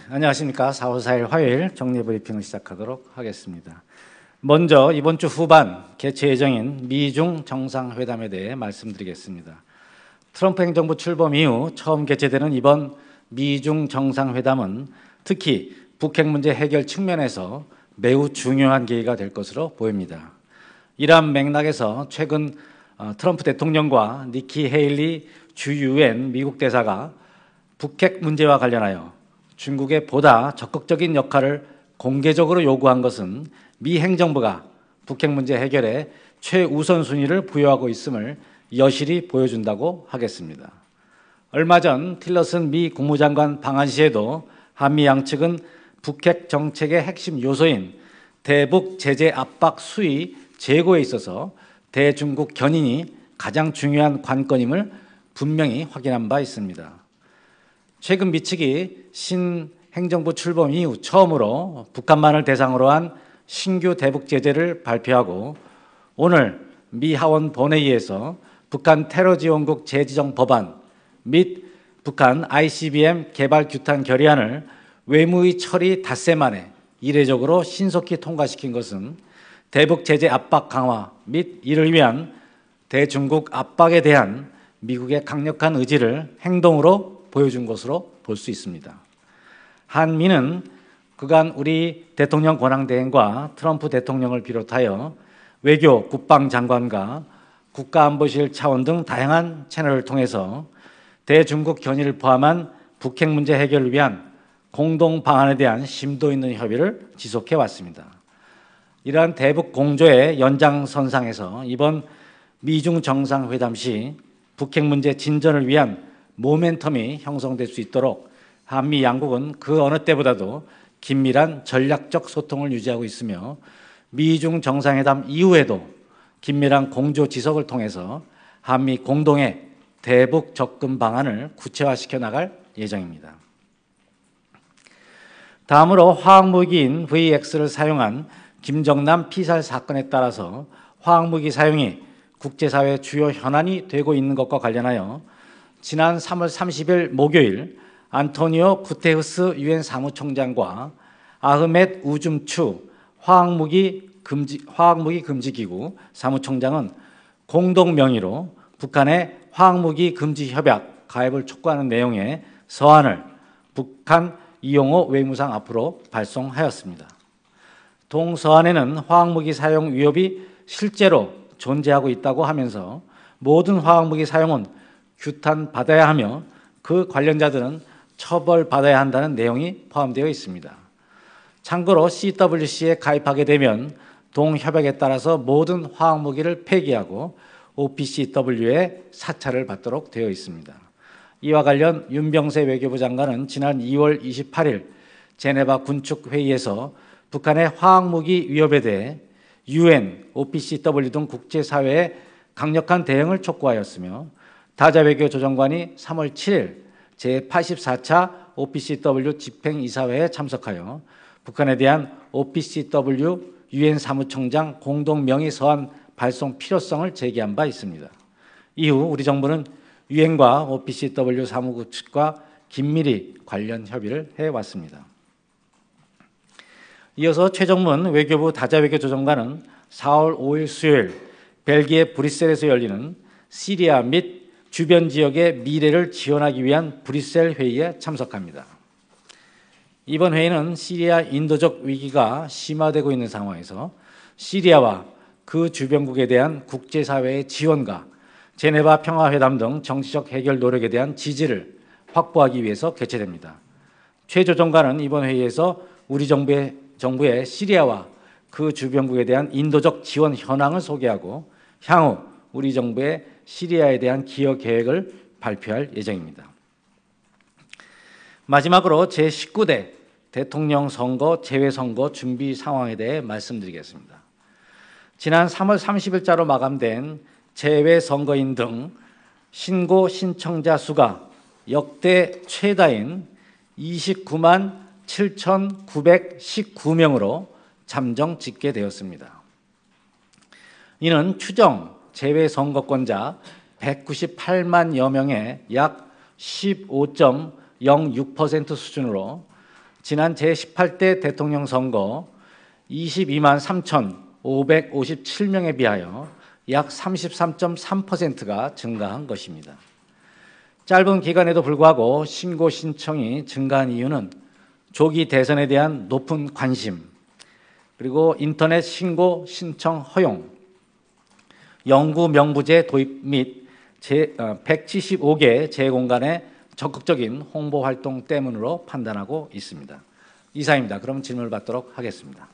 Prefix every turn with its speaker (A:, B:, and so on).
A: 안녕하십니까. 4월 4일 화요일 정리브리핑을 시작하도록 하겠습니다. 먼저 이번 주 후반 개최 예정인 미중 정상회담에 대해 말씀드리겠습니다. 트럼프 행정부 출범 이후 처음 개최되는 이번 미중 정상회담은 특히 북핵 문제 해결 측면에서 매우 중요한 계기가 될 것으로 보입니다. 이러한 맥락에서 최근 트럼프 대통령과 니키 헤일리 주 유엔 미국 대사가 북핵 문제와 관련하여 중국의 보다 적극적인 역할을 공개적으로 요구한 것은 미 행정부가 북핵 문제 해결에 최우선 순위를 부여하고 있음을 여실히 보여준다고 하겠습니다. 얼마 전 틸러슨 미 국무장관 방한 시에도 한미 양측은 북핵 정책의 핵심 요소인 대북 제재 압박 수위 제고에 있어서 대중국 견인이 가장 중요한 관건임을 분명히 확인한 바 있습니다. 최근 미 측이 신 행정부 출범 이후 처음으로 북한만을 대상으로 한 신규 대북 제재를 발표하고 오늘 미 하원 본회의에서 북한 테러 지원국 재지정 법안 및 북한 ICBM 개발 규탄 결의안을 외무위 처리 닷새 만에 이례적으로 신속히 통과시킨 것은 대북 제재 압박 강화 및 이를 위한 대중국 압박에 대한 미국의 강력한 의지를 행동으로 보여준 것으로 볼 수 있습니다. 한미는 그간 우리 대통령 권한대행과 트럼프 대통령을 비롯하여 외교, 국방장관과 국가안보실 차원 등 다양한 채널을 통해서 대중국 견인을 포함한 북핵 문제 해결을 위한 공동 방안에 대한 심도 있는 협의를 지속해 왔습니다. 이러한 대북 공조의 연장선상에서 이번 미중 정상회담 시 북핵 문제 진전을 위한 모멘텀이 형성될 수 있도록 한미 양국은 그 어느 때보다도 긴밀한 전략적 소통을 유지하고 있으며 미중 정상회담 이후에도 긴밀한 공조 지속을 통해서 한미 공동의 대북 접근 방안을 구체화시켜 나갈 예정입니다. 다음으로 화학무기인 VX를 사용한 김정남 피살 사건에 따라서 화학무기 사용이 국제사회의 주요 현안이 되고 있는 것과 관련하여 지난 3월 30일 목요일 안토니오 구테흐스 유엔 사무총장과 아흐멧 우줌추 화학무기 금지 기구 사무총장은 공동 명의로 북한의 화학무기 금지 협약 가입을 촉구하는 내용의 서한을 북한 이용호 외무상 앞으로 발송하였습니다. 동서한에는 화학무기 사용 위협이 실제로 존재하고 있다고 하면서 모든 화학무기 사용은 규탄받아야 하며 그 관련자들은 처벌받아야 한다는 내용이 포함되어 있습니다. 참고로 CWC에 가입하게 되면 동협약에 따라서 모든 화학무기를 폐기하고 OPCW에 사찰을 받도록 되어 있습니다. 이와 관련 윤병세 외교부 장관은 지난 2월 28일 제네바 군축회의에서 북한의 화학무기 위협에 대해 UN, OPCW 등 국제사회의 강력한 대응을 촉구하였으며 다자외교 조정관이 3월 7일 제84차 OPCW 집행이사회에 참석하여 북한에 대한 OPCW 유엔 사무총장 공동 명의 서한 발송 필요성을 제기한 바 있습니다. 이후 우리 정부는 유엔과 OPCW 사무국 측과 긴밀히 관련 협의를 해왔습니다. 이어서 최정문 외교부 다자외교 조정관은 4월 5일 수요일 벨기에 브뤼셀에서 열리는 시리아 및 주변 지역의 미래를 지원하기 위한 브뤼셀 회의에 참석합니다. 이번 회의는 시리아 인도적 위기가 심화되고 있는 상황에서 시리아와 그 주변국에 대한 국제사회의 지원과 제네바 평화회담 등 정치적 해결 노력에 대한 지지를 확보하기 위해서 개최됩니다. 최 조정관은 이번 회의에서 우리 정부의 시리아와 그 주변국에 대한 인도적 지원 현황을 소개하고 향후 우리 정부의 시리아에 대한 기여 계획을 발표할 예정입니다. 마지막으로 제19대 대통령 선거 재외선거 준비 상황에 대해 말씀드리겠습니다. 지난 3월 30일자로 마감된 재외선거인 등 신고 신청자 수가 역대 최다인 29만 7,919명으로 잠정 집계되었습니다. 이는 추정 재외선거권자 198만여 명의 약 15.06% 수준으로 지난 제18대 대통령 선거 22만 3,557명에 비하여 약 33.3%가 증가한 것입니다. 짧은 기간에도 불구하고 신고 신청이 증가한 이유는 조기 대선에 대한 높은 관심, 그리고 인터넷 신고 신청 허용, 영구 명부제 도입 및 175개 재공간의 적극적인 홍보 활동 때문으로 판단하고 있습니다. 이상입니다. 그럼 질문을 받도록 하겠습니다.